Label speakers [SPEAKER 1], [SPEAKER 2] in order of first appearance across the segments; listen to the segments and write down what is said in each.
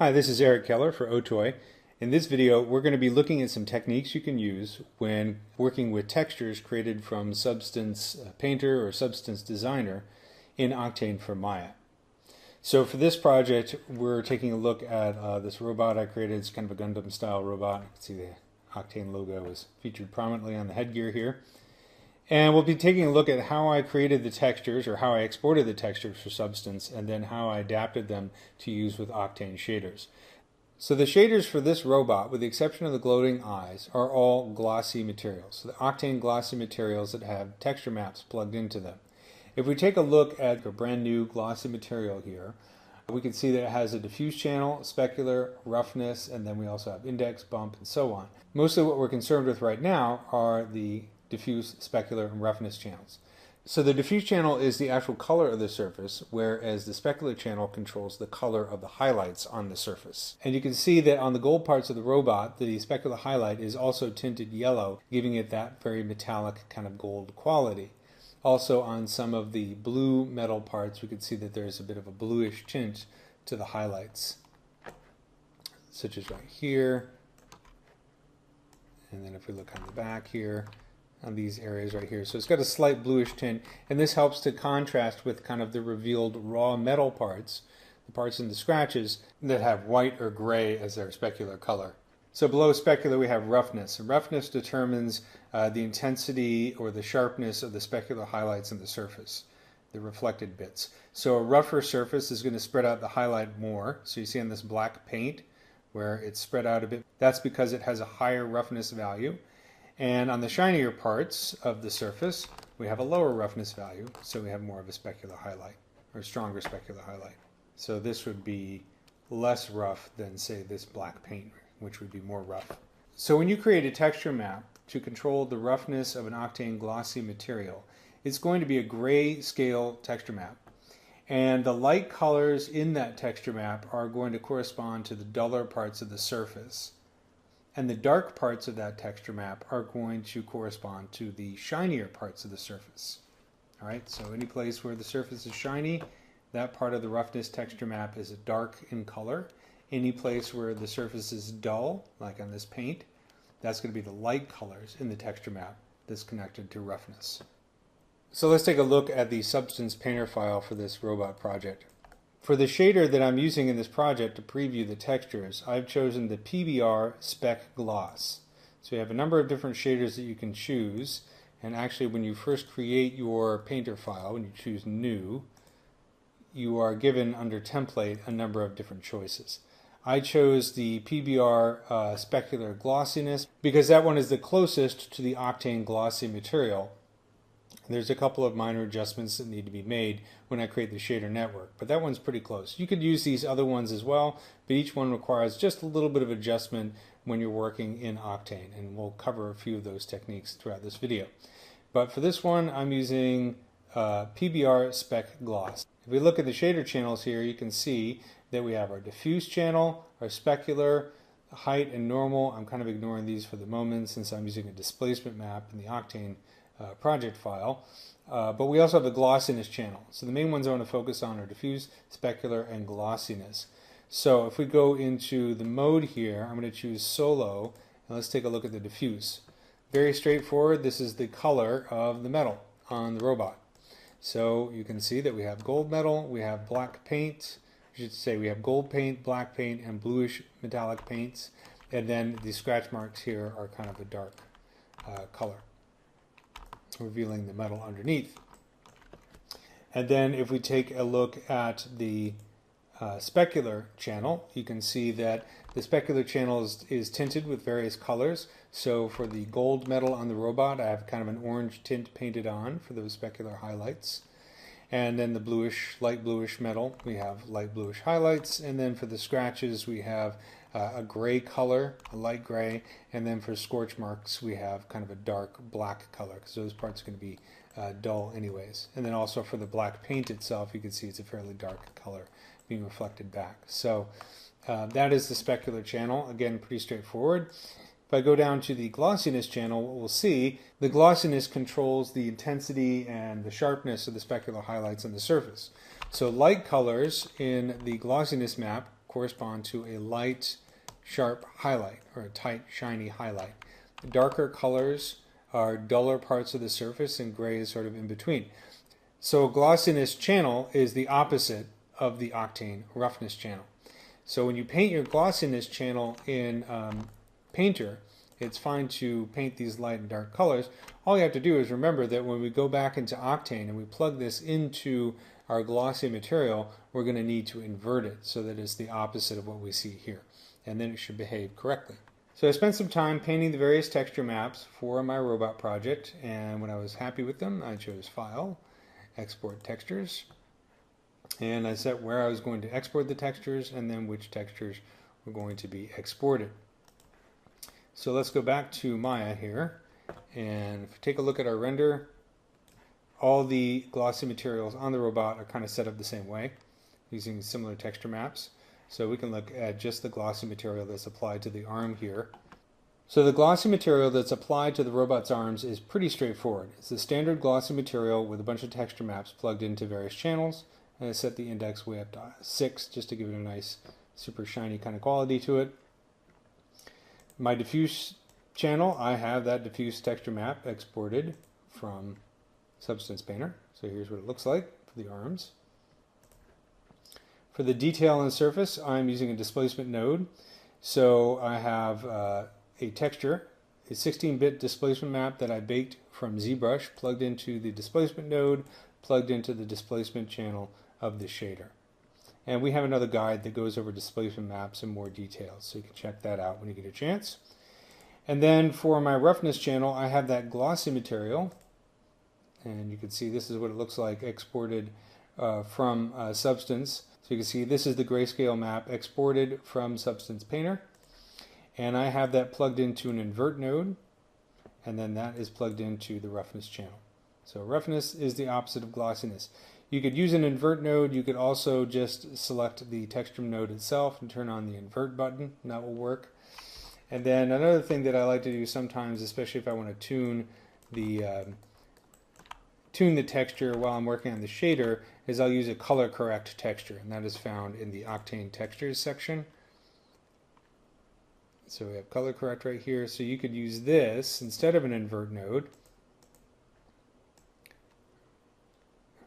[SPEAKER 1] Hi, this is Eric Keller for Otoy. In this video, we're going to be looking at some techniques you can use when working with textures created from Substance Painter or Substance Designer in Octane for Maya. So for this project, we're taking a look at this robot I created. It's kind of a Gundam style robot. You can see the Octane logo is featured prominently on the headgear here. And we'll be taking a look at how I created the textures, or how I exported the textures for Substance, and then how I adapted them to use with Octane shaders. So the shaders for this robot, with the exception of the gloating eyes, are all glossy materials. So the Octane glossy materials that have texture maps plugged into them. If we take a look at a brand new glossy material here, we can see that it has a diffuse channel, specular, roughness, and then we also have index, bump, and so on. Mostly what we're concerned with right now are the diffuse, specular, and roughness channels. So the diffuse channel is the actual color of the surface, whereas the specular channel controls the color of the highlights on the surface. And you can see that on the gold parts of the robot, the specular highlight is also tinted yellow, giving it that very metallic kind of gold quality. Also on some of the blue metal parts, we can see that there's a bit of a bluish tint to the highlights, such as right here. And then if we look on the back here, on these areas right here. So it's got a slight bluish tint, and this helps to contrast with kind of the revealed raw metal parts, the parts in the scratches that have white or gray as their specular color. So below specular we have roughness, and roughness determines the intensity or the sharpness of the specular highlights in the surface, the reflected bits. So a rougher surface is going to spread out the highlight more. So you see on this black paint where it's spread out a bit, that's because it has a higher roughness value. And on the shinier parts of the surface, we have a lower roughness value, so we have more of a specular highlight, or stronger specular highlight. So this would be less rough than, say, this black paint, which would be more rough. So when you create a texture map to control the roughness of an Octane glossy material, it's going to be a gray scale texture map. And the light colors in that texture map are going to correspond to the duller parts of the surface. And the dark parts of that texture map are going to correspond to the shinier parts of the surface. All right, so any place where the surface is shiny, that part of the roughness texture map is dark in color. Any place where the surface is dull, like on this paint, that's going to be the light colors in the texture map that's connected to roughness. So let's take a look at the Substance Painter file for this robot project. For the shader that I'm using in this project to preview the textures, I've chosen the PBR Spec Gloss. So you have a number of different shaders that you can choose, and actually when you first create your painter file, when you choose New, you are given under Template a number of different choices. I chose the PBR Specular Glossiness because that one is the closest to the Octane glossy material. There's a couple of minor adjustments that need to be made when I create the shader network, but that one's pretty close. You could use these other ones as well, but each one requires just a little bit of adjustment when you're working in Octane, and we'll cover a few of those techniques throughout this video. But for this one, I'm using PBR Spec Gloss. If we look at the shader channels here, you can see that we have our diffuse channel, our specular, height, and normal. I'm kind of ignoring these for the moment since I'm using a displacement map in the Octane project file, but we also have the glossiness channel. So the main ones I want to focus on are diffuse, specular, and glossiness. So if we go into the mode here, I'm going to choose solo, and let's take a look at the diffuse. Very straightforward. This is the color of the metal on the robot. So you can see that we have gold metal, we have black paint, I should say we have gold paint, black paint, and bluish metallic paints, and then the scratch marks here are kind of a dark color, revealing the metal underneath. And then if we take a look at the specular channel, you can see that the specular channel is tinted with various colors. So for the gold metal on the robot, I have kind of an orange tint painted on for those specular highlights. And then the bluish, light bluish metal, we have light bluish highlights. And then for the scratches, we have a gray color, a light gray, and then for scorch marks we have kind of a dark black color because those parts are going to be dull anyways. And then also for the black paint itself, you can see it's a fairly dark color being reflected back. So that is the specular channel. Again, pretty straightforward. If I go down to the glossiness channel, what we'll see, the glossiness controls the intensity and the sharpness of the specular highlights on the surface. So light colors in the glossiness map correspond to a light, sharp highlight, or a tight, shiny highlight. The darker colors are duller parts of the surface, and gray is sort of in between. So a glossiness channel is the opposite of the Octane roughness channel. So when you paint your glossiness channel in Painter, it's fine to paint these light and dark colors. All you have to do is remember that when we go back into Octane and we plug this into our glossy material, we're going to need to invert it so that it's the opposite of what we see here. And then it should behave correctly. So I spent some time painting the various texture maps for my robot project, and when I was happy with them, I chose File, Export Textures, and I set where I was going to export the textures and then which textures were going to be exported. So let's go back to Maya here, and if we take a look at our render, all the glossy materials on the robot are kind of set up the same way, using similar texture maps. So we can look at just the glossy material that's applied to the arm here. So the glossy material that's applied to the robot's arms is pretty straightforward. It's the standard glossy material with a bunch of texture maps plugged into various channels, and I set the index way up to 6 just to give it a nice super shiny kind of quality to it. My diffuse channel, I have that diffuse texture map exported from Substance Painter. So here's what it looks like for the arms. For the detail on the surface, I'm using a displacement node. So I have a texture, a 16-bit displacement map that I baked from ZBrush, plugged into the displacement node, plugged into the displacement channel of the shader. And we have another guide that goes over displacement maps in more details, so you can check that out when you get a chance. And then for my roughness channel, I have that glossy material, and you can see this is what it looks like exported from Substance. So you can see this is the grayscale map exported from Substance Painter, and I have that plugged into an invert node, and then that is plugged into the roughness channel. So roughness is the opposite of glossiness. You could use an invert node. You could also just select the texture node itself and turn on the invert button, and that will work. And then another thing that I like to do sometimes, especially if I want to tune the texture while I'm working on the shader, is I'll use a color correct texture, and that is found in the Octane Textures section. So we have color correct right here. So you could use this instead of an invert node.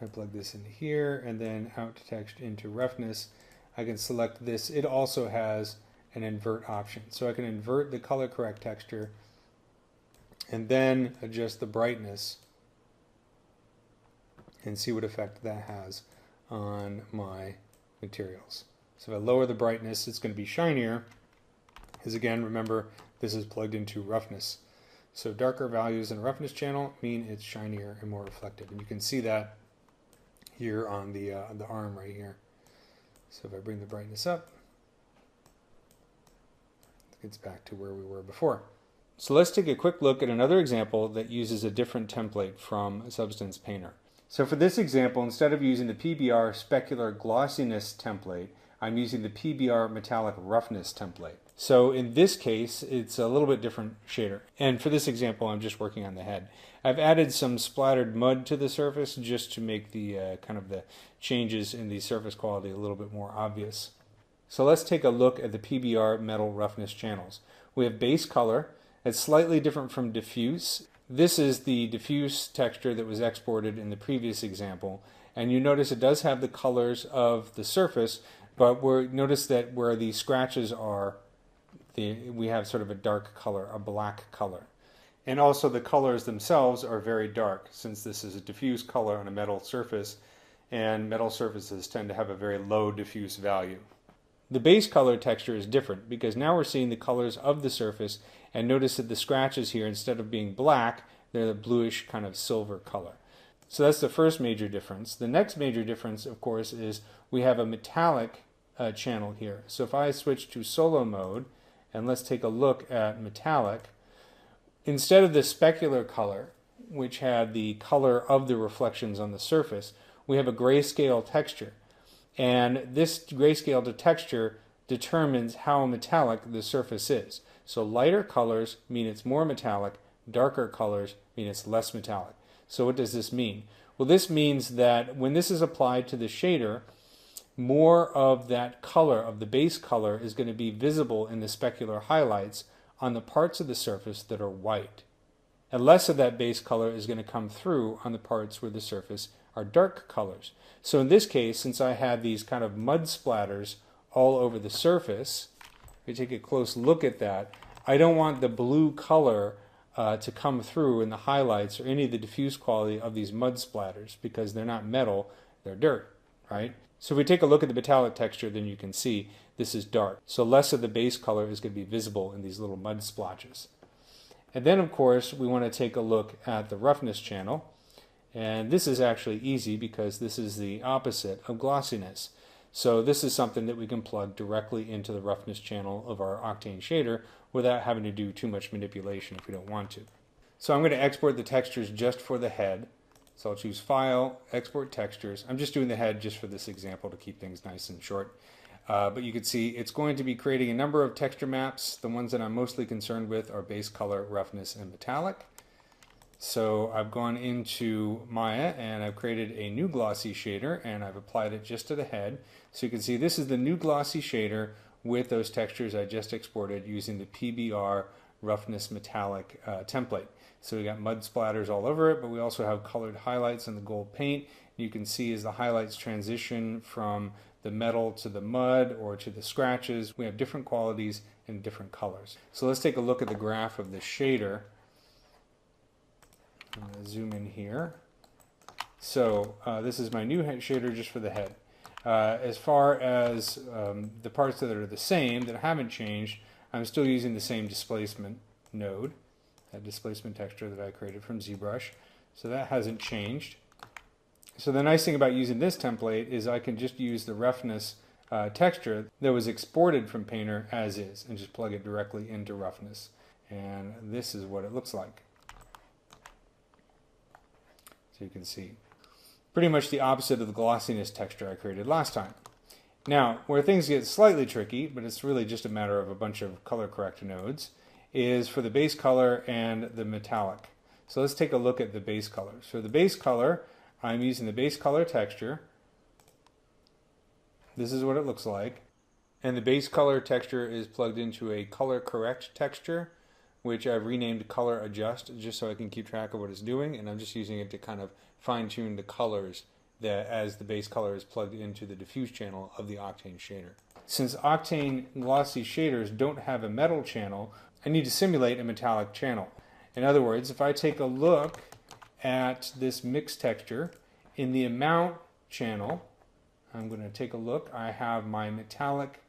[SPEAKER 1] I plug this in here, and then out to text into roughness. I can select this. It also has an invert option. So I can invert the color correct texture and then adjust the brightness and see what effect that has on my materials. So if I lower the brightness, it's going to be shinier, because again, remember, this is plugged into roughness. So darker values in a roughness channel mean it's shinier and more reflective. And you can see that here on the arm right here. So if I bring the brightness up, it gets back to where we were before. So let's take a quick look at another example that uses a different template from Substance Painter. So for this example, instead of using the PBR specular glossiness template, I'm using the PBR metallic roughness template. So in this case, it's a little bit different shader. And for this example, I'm just working on the head. I've added some splattered mud to the surface just to make the kind of the changes in the surface quality a little bit more obvious. So let's take a look at the PBR metal roughness channels. We have base color. It's slightly different from diffuse. This is the diffuse texture that was exported in the previous example. And you notice it does have the colors of the surface, but notice that where the scratches are, we have sort of a dark color, a black color. And also the colors themselves are very dark, since this is a diffuse color on a metal surface, and metal surfaces tend to have a very low diffuse value. The base color texture is different, because now we're seeing the colors of the surface, and notice that the scratches here, instead of being black, they're the bluish kind of silver color. So that's the first major difference. The next major difference, of course, is we have a metallic channel here. So if I switch to solo mode, and let's take a look at metallic, instead of the specular color, which had the color of the reflections on the surface, we have a grayscale texture. And this grayscale to texture determines how metallic the surface is. So lighter colors mean it's more metallic, darker colors mean it's less metallic. So what does this mean? Well, this means that when this is applied to the shader, more of that color, of the base color, is going to be visible in the specular highlights on the parts of the surface that are white. And less of that base color is going to come through on the parts where the surface are dark colors. So in this case, since I had these kind of mud splatters all over the surface, if you take a close look at that, I don't want the blue color to come through in the highlights or any of the diffuse quality of these mud splatters, because they're not metal, they're dirt, right? So if we take a look at the metallic texture, then you can see this is dark. So less of the base color is going to be visible in these little mud splotches. And then, of course, we want to take a look at the roughness channel. And this is actually easy because this is the opposite of glossiness. So this is something that we can plug directly into the roughness channel of our Octane shader without having to do too much manipulation if we don't want to. So I'm going to export the textures just for the head. So I'll choose File, Export Textures. I'm just doing the head just for this example to keep things nice and short. But you can see it's going to be creating a number of texture maps. The ones that I'm mostly concerned with are base color, roughness, and metallic. So I've gone into Maya and I've created a new glossy shader and I've applied it just to the head. So you can see this is the new glossy shader with those textures I just exported using the PBR roughness metallic template. So we got mud splatters all over it, but we also have colored highlights in the gold paint. You can see as the highlights transition from the metal to the mud or to the scratches, we have different qualities and different colors. So let's take a look at the graph of the shader. I'm going to zoom in here. So this is my new shader just for the head. As far as the parts that are the same, that haven't changed, I'm still using the same displacement node, that displacement texture that I created from ZBrush. So that hasn't changed. So the nice thing about using this template is I can just use the roughness texture that was exported from Painter as is and just plug it directly into roughness. And this is what it looks like. So you can see pretty much the opposite of the glossiness texture I created last time. Now, where things get slightly tricky, but it's really just a matter of a bunch of color correct nodes, is for the base color and the metallic. So let's take a look at the base color. So the base color, I'm using the base color texture. This is what it looks like. And the base color texture is plugged into a color correct texture, which I've renamed color adjust just so I can keep track of what it's doing, and I'm just using it to kind of fine tune the colors that as the base color is plugged into the diffuse channel of the Octane shader. Since Octane glossy shaders don't have a metal channel, I need to simulate a metallic channel. In other words, if I take a look at this mix texture in the amount channel, I'm going to take a look. I have my metallic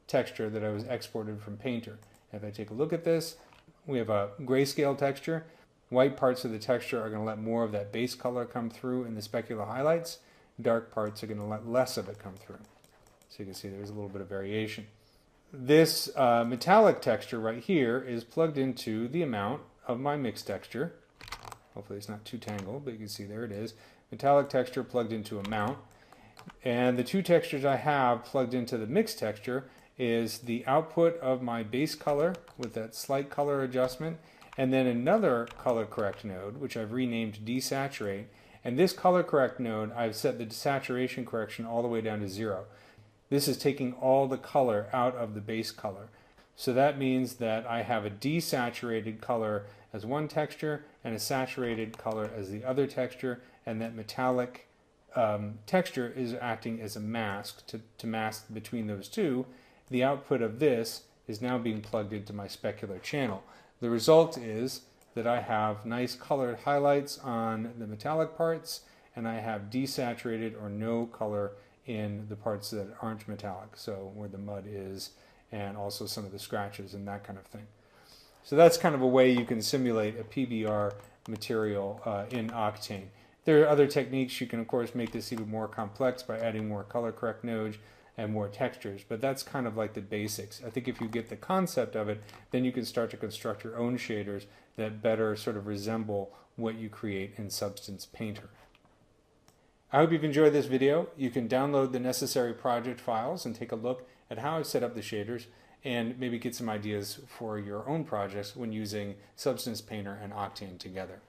[SPEAKER 1] texture that I was exported from Painter. If I take a look at this, we have a grayscale texture. White parts of the texture are going to let more of that base color come through in the specular highlights. Dark parts are going to let less of it come through. So you can see there's a little bit of variation. This metallic texture right here is plugged into the amount of my mix texture. Hopefully it's not too tangled, but you can see there it is. Metallic texture plugged into amount. And the two textures I have plugged into the mix texture is the output of my base color with that slight color adjustment, and then another color correct node, which I've renamed desaturate. And this color correct node, I've set the saturation correction all the way down to 0. This is taking all the color out of the base color. So that means that I have a desaturated color as one texture and a saturated color as the other texture, and that metallic texture is acting as a mask to mask between those two. The output of this is now being plugged into my specular channel. The result is that I have nice colored highlights on the metallic parts, and I have desaturated or no color in the parts that aren't metallic, so where the mud is, and also some of the scratches and that kind of thing. So that's kind of a way you can simulate a PBR material in Octane. There are other techniques. You can, of course, make this even more complex by adding more color correct nodes and more textures, but that's kind of like the basics. I think if you get the concept of it, then you can start to construct your own shaders that better sort of resemble what you create in Substance Painter. I hope you've enjoyed this video. You can download the necessary project files and take a look at how I've set up the shaders and maybe get some ideas for your own projects when using Substance Painter and Octane together.